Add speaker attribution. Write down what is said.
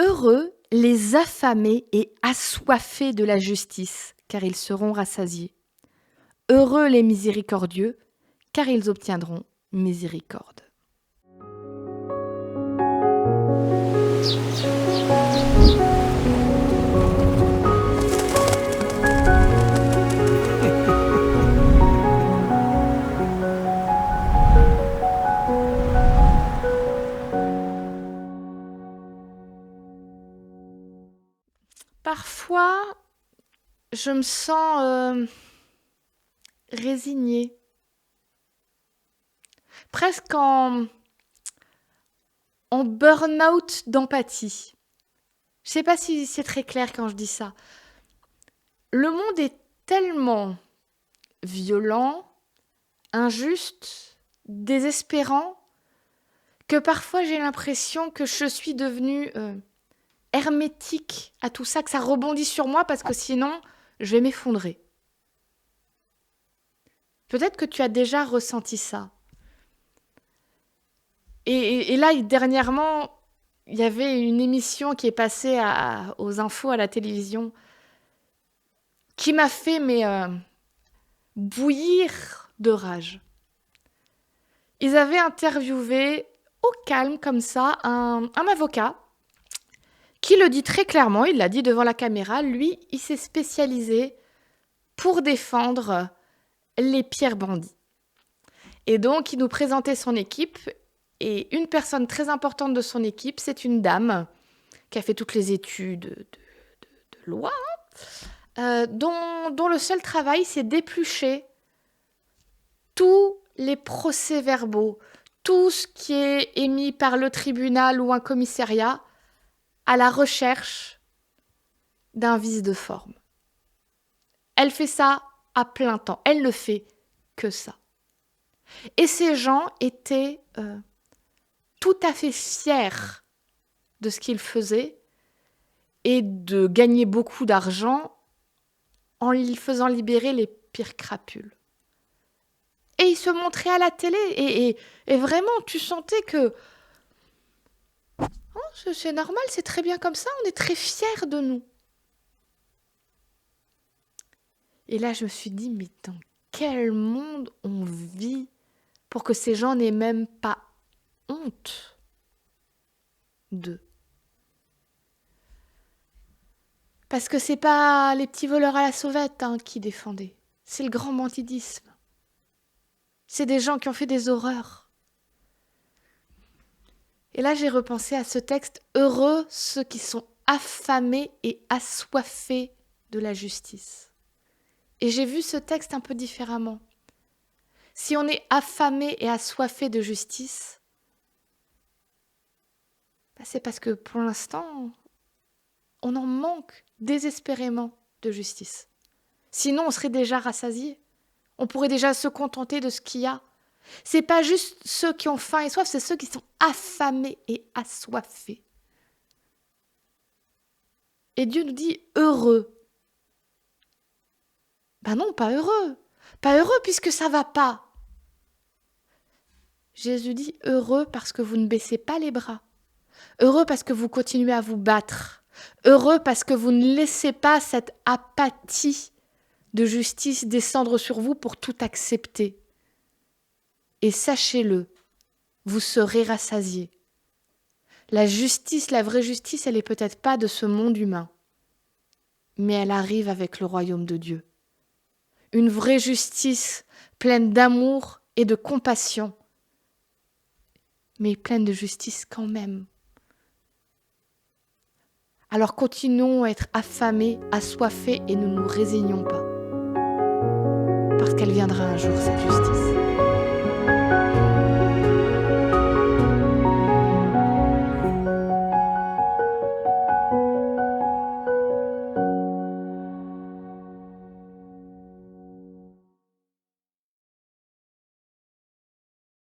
Speaker 1: Heureux les affamés et assoiffés de la justice, car ils seront rassasiés. Heureux les miséricordieux, car ils obtiendront miséricorde. Parfois, je me sens résignée, presque en burn-out d'empathie. Je ne sais pas si c'est très clair quand je dis ça. Le monde est tellement violent, injuste, désespérant, que parfois j'ai l'impression que je suis devenue hermétique à tout ça, que ça rebondit sur moi parce que sinon, je vais m'effondrer. Peut-être que tu as déjà ressenti ça. Et là, dernièrement, il y avait une émission qui est passée aux infos à la télévision qui m'a fait bouillir de rage. Ils avaient interviewé au calme comme ça un avocat qui le dit très clairement, il l'a dit devant la caméra, lui, il s'est spécialisé pour défendre les pires bandits. Et donc, il nous présentait son équipe, et une personne très importante de son équipe, c'est une dame qui a fait toutes les études de loi, dont le seul travail, c'est d'éplucher tous les procès-verbaux, tout ce qui est émis par le tribunal ou un commissariat à la recherche d'un vice de forme. Elle fait ça à plein temps. Elle ne fait que ça. Et ces gens étaient tout à fait fiers de ce qu'ils faisaient et de gagner beaucoup d'argent en faisant libérer les pires crapules. Et ils se montraient à la télé et vraiment, tu sentais que c'est normal, c'est très bien comme ça, on est très fiers de nous. Et là, je me suis dit, mais dans quel monde on vit pour que ces gens n'aient même pas honte d'eux? Parce que c'est pas les petits voleurs à la sauvette qui défendaient, c'est le grand banditisme. C'est des gens qui ont fait des horreurs. Et là, j'ai repensé à ce texte, « Heureux ceux qui sont affamés et assoiffés de la justice ». Et j'ai vu ce texte un peu différemment. Si on est affamé et assoiffé de justice, c'est parce que pour l'instant, on en manque désespérément de justice. Sinon, on serait déjà rassasié. On pourrait déjà se contenter de ce qu'il y a. C'est pas juste ceux qui ont faim et soif, c'est ceux qui sont affamés et assoiffés. Et Dieu nous dit heureux. Ben non, pas heureux. Pas heureux puisque ça va pas. Jésus dit heureux parce que vous ne baissez pas les bras. Heureux parce que vous continuez à vous battre. Heureux parce que vous ne laissez pas cette apathie de justice descendre sur vous pour tout accepter. Et sachez-le, vous serez rassasiés. La justice, la vraie justice, elle n'est peut-être pas de ce monde humain, mais elle arrive avec le royaume de Dieu. Une vraie justice pleine d'amour et de compassion, mais pleine de justice quand même. Alors continuons à être affamés, assoiffés et ne nous résignons pas, parce qu'elle viendra un jour, cette justice.